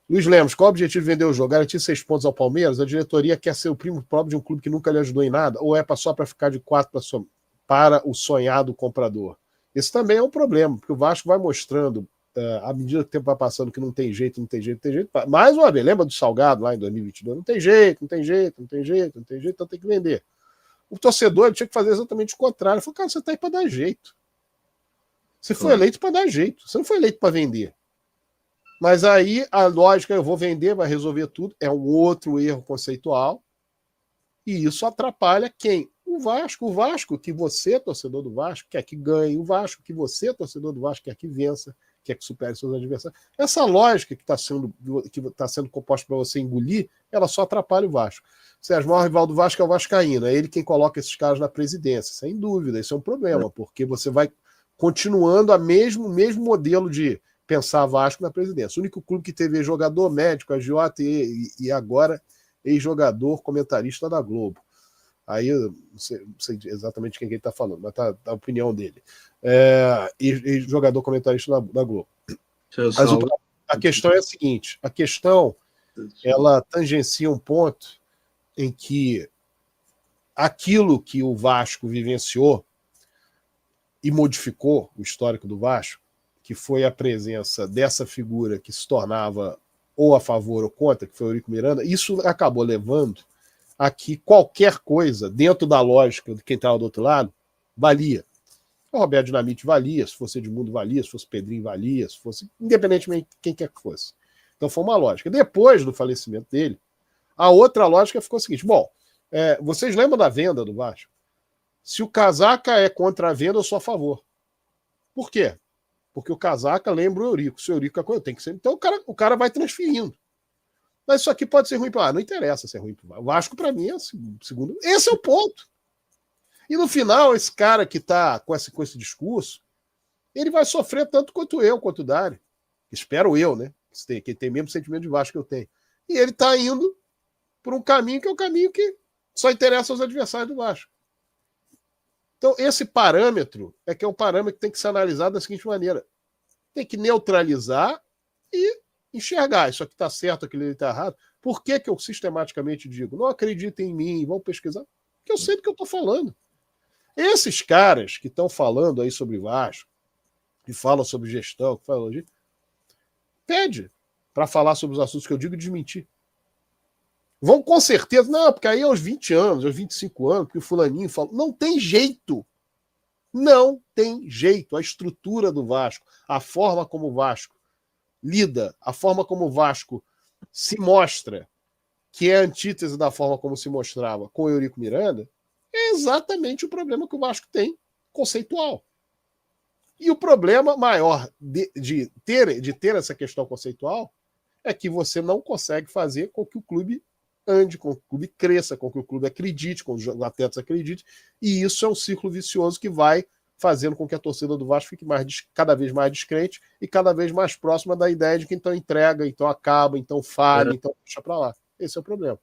Luiz Lemos, qual o objetivo de vender o jogo? Garantir 6 pontos ao Palmeiras? A diretoria quer ser o primo pobre de um clube que nunca lhe ajudou em nada? Ou é só para ficar de 4 para o sonhado comprador? Esse também é um problema, porque o Vasco vai mostrando, à medida que o tempo vai passando, que não tem jeito, não tem jeito, não tem jeito. Mais uma vez, lembra do Salgado lá em 2022? Não tem jeito, não tem jeito, não tem jeito, não tem jeito, então tem que vender. O torcedor tinha que fazer exatamente o contrário. Ele falou, cara, você está aí para dar jeito. Você foi eleito para dar jeito, você não foi eleito para vender. Mas aí a lógica, eu vou vender, vai resolver tudo, é um outro erro conceitual, e isso atrapalha quem? O Vasco. O Vasco, que você, torcedor do Vasco, quer que ganhe. O Vasco, que você, torcedor do Vasco, quer que vença, quer que supere seus adversários. Essa lógica que está sendo composta para você engolir, ela só atrapalha o Vasco. Sérgio, o maior rival do Vasco é o Vascaíno. É ele quem coloca esses caras na presidência. Sem dúvida, isso é um problema, porque você vai continuando o mesmo modelo de pensar Vasco na presidência. O único clube que teve jogador médico, agiota e agora ex-jogador comentarista da Globo. Aí eu não sei exatamente quem ele está falando, mas tá a opinião dele. Ex-jogador comentarista da Globo. Mas a questão é a seguinte, a questão ela tangencia um ponto em que aquilo que o Vasco vivenciou e modificou o histórico do Vasco, que foi a presença dessa figura que se tornava ou a favor ou contra, que foi o Eurico Miranda, isso acabou levando a que qualquer coisa, dentro da lógica de quem estava do outro lado, valia. O Roberto Dinamite valia, se fosse Edmundo valia, se fosse Pedrinho valia, se fosse, independentemente de quem quer que fosse. Então foi uma lógica. Depois do falecimento dele, a outra lógica ficou a seguinte, vocês lembram da venda do Vasco? Se o Casaca é contra a venda, eu sou a favor. Por quê? Porque o Casaca lembra o Eurico. Se o Eurico é coisa, tem que ser. Então o cara vai transferindo. Mas isso aqui pode ser ruim para não interessa ser ruim para o Vasco, para mim, é segundo. Esse é o ponto. E no final, esse cara que está com esse discurso, ele vai sofrer tanto quanto eu, quanto o Dário. Espero eu, né? Que tem o mesmo sentimento de Vasco que eu tenho. E ele está indo por um caminho que é um caminho que só interessa aos adversários do Vasco. Então, esse parâmetro é um parâmetro que tem que ser analisado da seguinte maneira. Tem que neutralizar e enxergar. Isso aqui está certo, aquilo ali está errado. Por que eu sistematicamente digo? Não acreditem em mim, vão pesquisar. Porque eu sei do que eu estou falando. Esses caras que estão falando aí sobre Vasco, que falam sobre gestão, que falam de... pede para falar sobre os assuntos que eu digo e desmentir. Vão com certeza, não, porque aí aos 20 anos, aos 25 anos, que o fulaninho fala, não tem jeito. Não tem jeito. A estrutura do Vasco, a forma como o Vasco lida, a forma como o Vasco se mostra, que é a antítese da forma como se mostrava com o Eurico Miranda, é exatamente o problema que o Vasco tem conceitual. E o problema maior de ter essa questão conceitual é que você não consegue fazer com que o clube ande, com que o clube cresça, com que o clube acredite, com que os atletas acreditem, e isso é um ciclo vicioso que vai fazendo com que a torcida do Vasco fique cada vez mais descrente e cada vez mais próxima da ideia de que então entrega, então acaba, então falha, então deixa para lá. Esse é o problema.